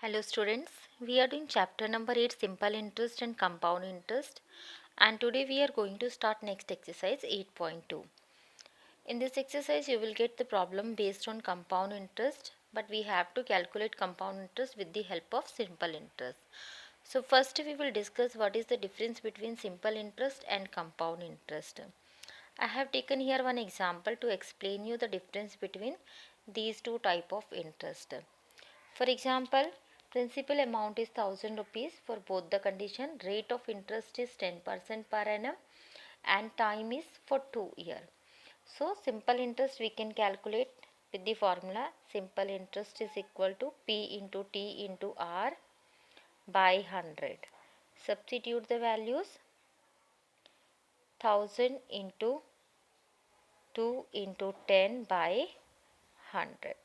Hello students, we are doing chapter number 8 simple interest and compound interest, and today we are going to start next exercise 8.2. In this exercise you will get the problem based on compound interest, but we have to calculate compound interest with the help of simple interest. So first we will discuss what is the difference between simple interest and compound interest. I have taken here one example to explain you the difference between these two type of interest. For example, principal amount is 1000 rupees for both the condition, rate of interest is 10% per annum and time is for 2 years. So simple interest we can calculate with the formula simple interest is equal to P into T into R by 100. Substitute the values 1000 into 2 into 10 by 100.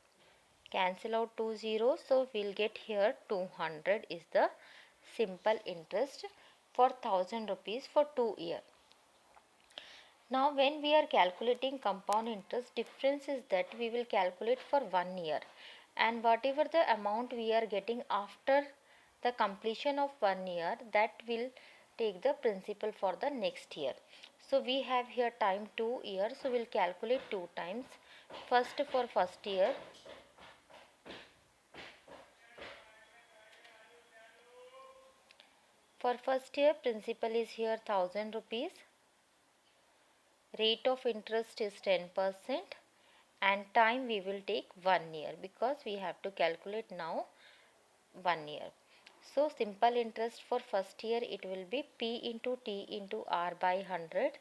Cancel out 2 zeros, so we'll get here 200 is the simple interest for 1000 rupees for 2 years. Now when we are calculating compound interest, difference is that we will calculate for 1 year, and whatever the amount we are getting after the completion of 1 year, that will take the principal for the next year. So we have here time 2 years, so we'll calculate 2 times. First for first year, for first year principal is here 1000 rupees, rate of interest is 10% and time we will take 1 year because we have to calculate now 1 year. So simple interest for first year it will be P into T into R by 100.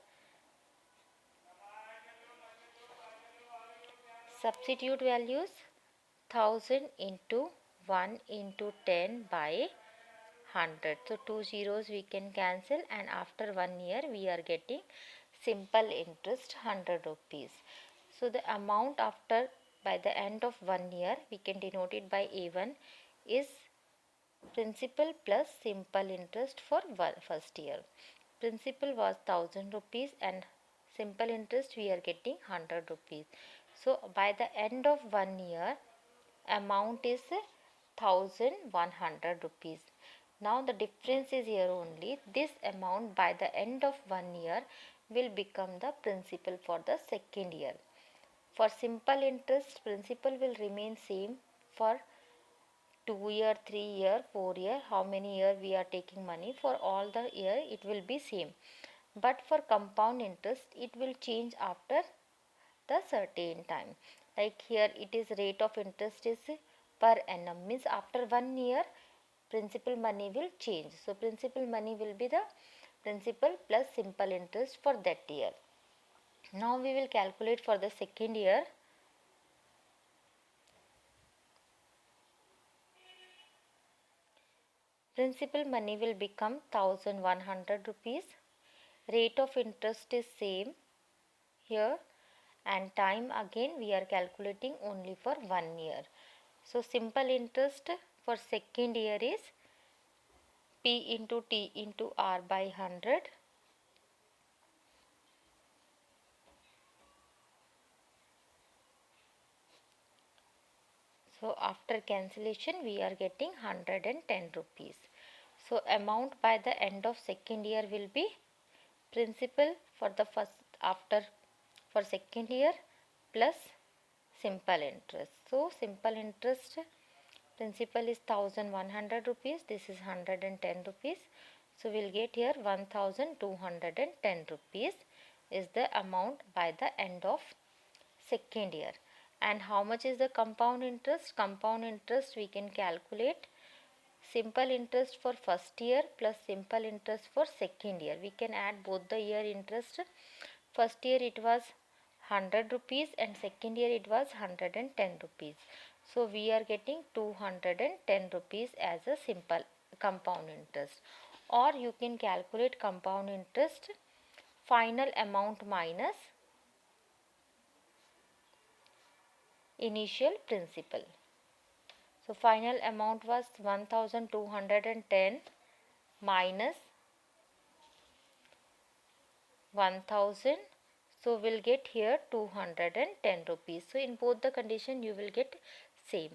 Substitute values 1000 into 1 into 10 by 100. So 2 zeros we can cancel, and after 1 year we are getting simple interest 100 rupees. So the amount after by the end of 1 year we can denote it by A1 is principal plus simple interest for first year. Principal was 1000 rupees and simple interest we are getting 100 rupees. So by the end of 1 year amount is 1100 rupees. Now the difference is here only. This amount by the end of 1 year will become the principal for the second year. For simple interest, principal will remain same for 2 year, 3 year, 4 year, how many year we are taking money, for all the year it will be same. But for compound interest it will change after the certain time. Like here it is rate of interest is per annum, means after 1 year principal money will change. So principal money will be the principal plus simple interest for that year. Now we will calculate for the second year. Principal money will become 1100 rupees. Rate of interest is same here, and time again we are calculating only for 1 year. So simple interest for second year is P into T into R by 100. So after cancellation we are getting 110 rupees. So amount by the end of second year will be principal for the first after for second year plus simple interest. So simple interest principal is 1100 rupees, this is 110 rupees. So we'll get here 1210 rupees is the amount by the end of second year. And how much is the compound interest? Compound interest we can calculate simple interest for first year plus simple interest for second year. We can add both the year interest. First year it was 100 rupees and second year it was 110 rupees. So we are getting 210 rupees as a simple compound interest. Or you can calculate compound interest final amount minus initial principal. So final amount was 1210 minus 1000. So we'll get here 210 rupees. So in both the condition you will get same.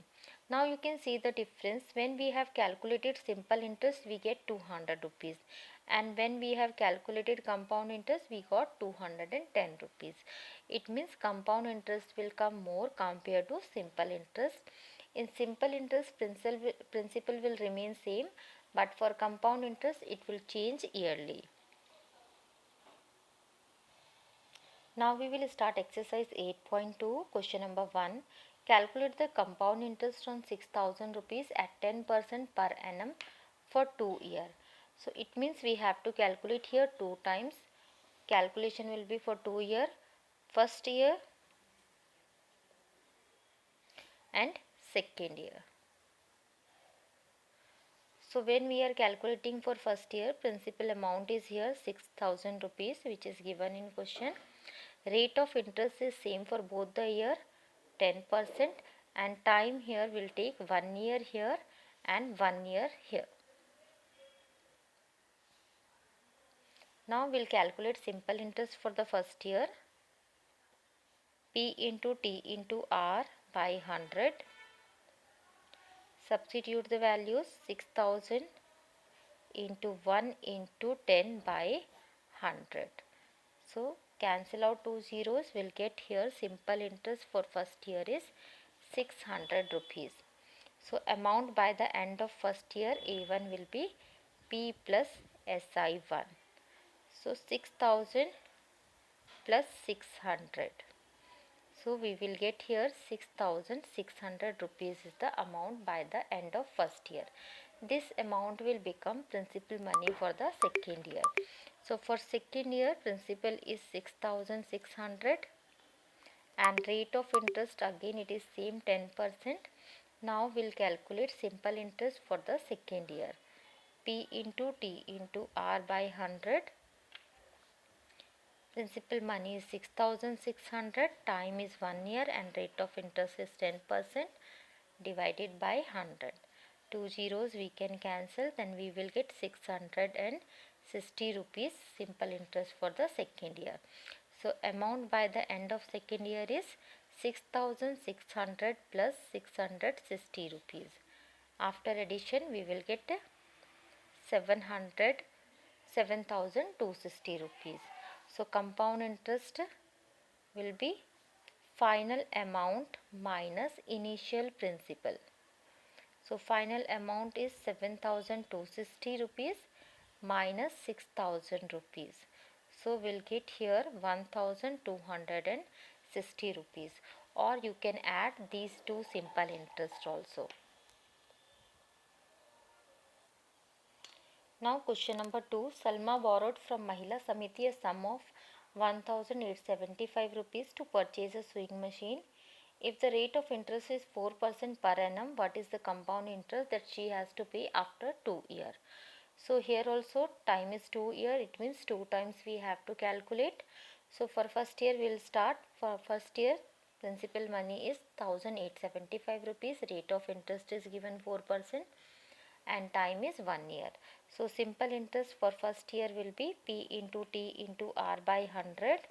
Now you can see the difference. When we have calculated simple interest, we get 200 rupees, and when we have calculated compound interest, we got 210 rupees. It means compound interest will come more compared to simple interest. In simple interest, principal will remain same, but for compound interest it will change yearly. Now we will start exercise 8.2. Question number 1. Calculate the compound interest on 6,000 rupees at 10% per annum for 2 years. So it means we have to calculate here 2 times. Calculation will be for 2 years, first year and second year. So when we are calculating for first year, principal amount is here 6,000 rupees, which is given in question. Rate of interest is same for both the year, 10%, and time here will take 1 year here and 1 year here. Now we'll calculate simple interest for the first year. P into T into R by 100. Substitute the values. 6,000 into 1 into 10 by 100. So cancel out 2 zeros. We'll get here simple interest for first year is 600 rupees. So amount by the end of first year A1 will be P plus SI1. So 6,000 plus 600. So we will get here 6,600 rupees is the amount by the end of first year. This amount will become principal money for the second year. So for second year, principal is 6,600 and rate of interest again it is same 10%. Now we'll calculate simple interest for the second year. P into T into R by 100. Principal money is 6,600, time is 1 year and rate of interest is 10% divided by 100. 2 zeros we can cancel, then we will get 660 rupees simple interest for the second year. So amount by the end of second year is 6,600 plus 660 rupees. After addition we will get 7,260 rupees. So compound interest will be final amount minus initial principal. So final amount is 7,260 rupees minus 6,000 rupees. So we'll get here 1,260 rupees, or you can add these two simple interest also. Now question number 2. Salma borrowed from Mahila Samiti a sum of 1,875 rupees to purchase a sewing machine. If the rate of interest is 4% per annum, what is the compound interest that she has to pay after 2 years? So here also time is 2 years, it means 2 times we have to calculate. So for first year we will start. For first year principal money is 1,875 rupees, rate of interest is given 4% and time is 1 year. So simple interest for first year will be P into T into R by 100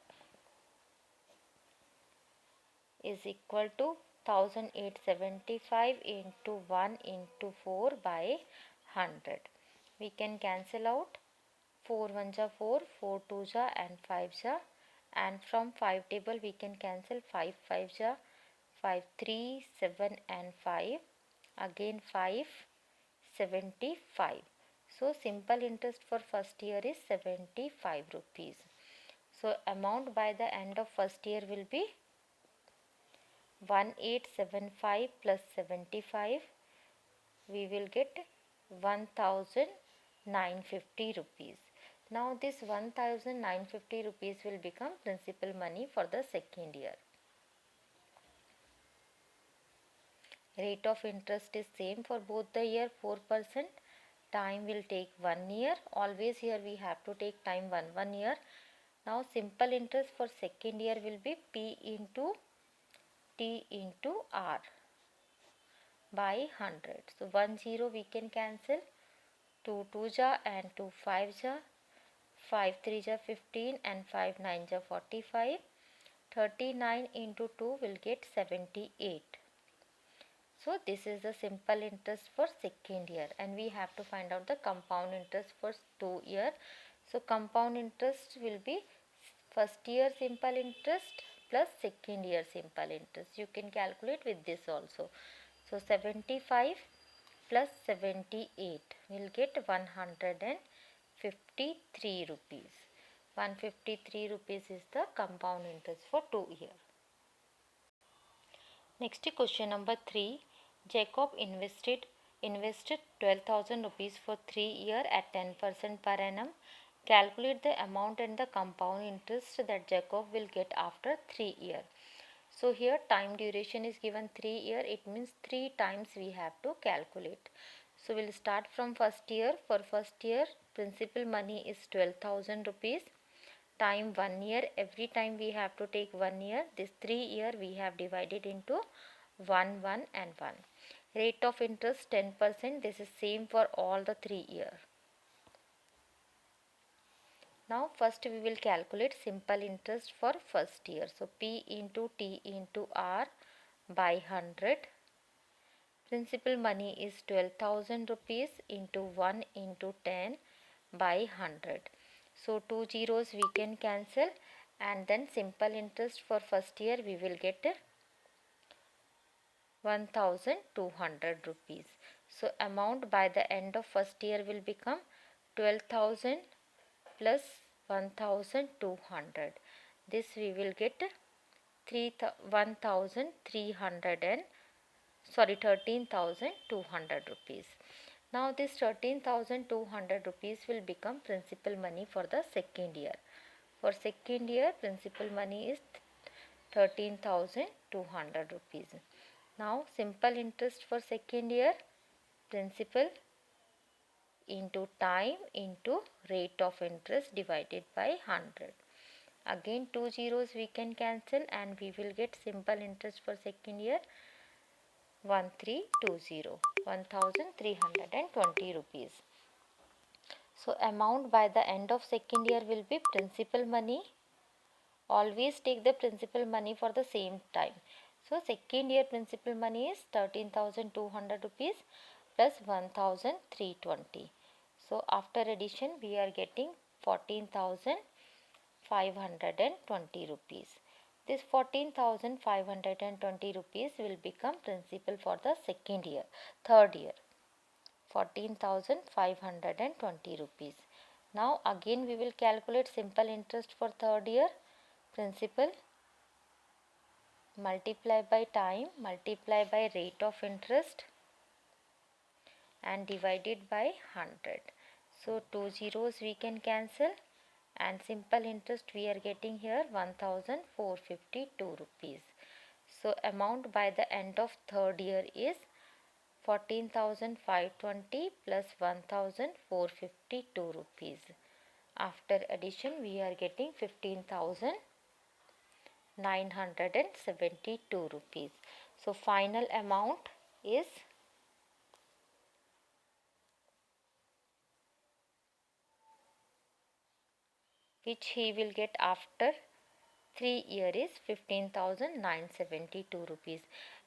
is equal to 1,875 into 1 into 4 by 100. We can cancel out 4 1 ja 4, 4 2 ja and 5 ja, and from 5 table we can cancel 5 5 ja, 5 3 7 and 5, again 5 75. So simple interest for first year is 75 rupees. So amount by the end of first year will be 1,875 plus 75. We will get 1,950 rupees. Now this 1,950 rupees will become principal money for the second year. Rate of interest is same for both the year, 4%. Time will take 1 year. Always here we have to take time 1 year. Now simple interest for second year will be P into T into R by 100. So 1 0 we can cancel. 2 2 ja and 2 5 ja. 5 3 ja 15 and 5 9 ja 45. 39 into 2 will get 78. So this is the simple interest for second year, and we have to find out the compound interest for 2 year. So compound interest will be first year simple interest plus second year simple interest. You can calculate with this also. So 75 plus 78 will get 153 rupees. 153 rupees is the compound interest for 2 year. Next question number 3. Jacob invested 12,000 rupees for 3 year at 10% per annum. Calculate the amount and the compound interest that Jacob will get after 3 year. So here time duration is given 3 year. It means 3 times we have to calculate. So we'll start from first year. For first year, principal money is 12,000 rupees. Time 1 year. Every time we have to take 1 year. This 3 year we have divided into 1, 1 and 1. Rate of interest 10%. This is same for all the 3 year. Now first we will calculate simple interest for first year. So P into T into R by 100. Principal money is 12,000 rupees into 1 into 10 by 100. So 2 zeros we can cancel, and then simple interest for first year we will get 1,200 rupees. So amount by the end of first year will become 12,000 plus 1,200. This we will get 13,200 rupees. Now this 13,200 rupees will become principal money for the second year. For second year, principal money is 13,200 rupees. Now simple interest for second year, principal into time into rate of interest divided by 100. Again 2 zeros we can cancel, and we will get simple interest for second year 1320, 1,320 rupees. So amount by the end of second year will be principal money. Always take the principal money for the same time. So second year principal money is 13,200 rupees plus 1,320. So after addition we are getting 14,520 rupees. This 14,520 rupees will become principal for the second year, third year. 14,520 rupees. Now again we will calculate simple interest for third year. Principal multiply by time multiply by rate of interest and divided by 100. So 2 zeros we can cancel, and simple interest we are getting here 1,452 rupees. So amount by the end of third year is 14,520 plus 1,452 rupees. After addition we are getting 15,972 rupees. So final amount is which he will get after 3 year is 15,972 rupees,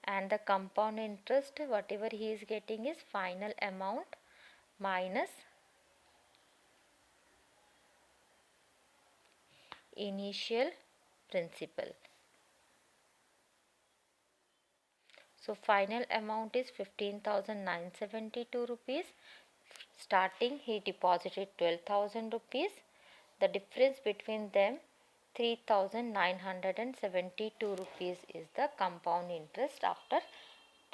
and the compound interest whatever he is getting is final amount minus initial principal. So final amount is 15,972 rupees. Starting he deposited 12,000 rupees. The difference between them 3,972 rupees is the compound interest after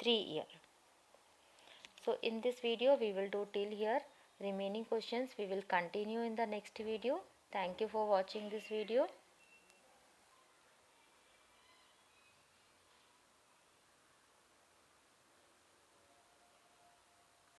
3 years. So in this video we will do till here. Remaining questions we will continue in the next video. Thank you for watching this video.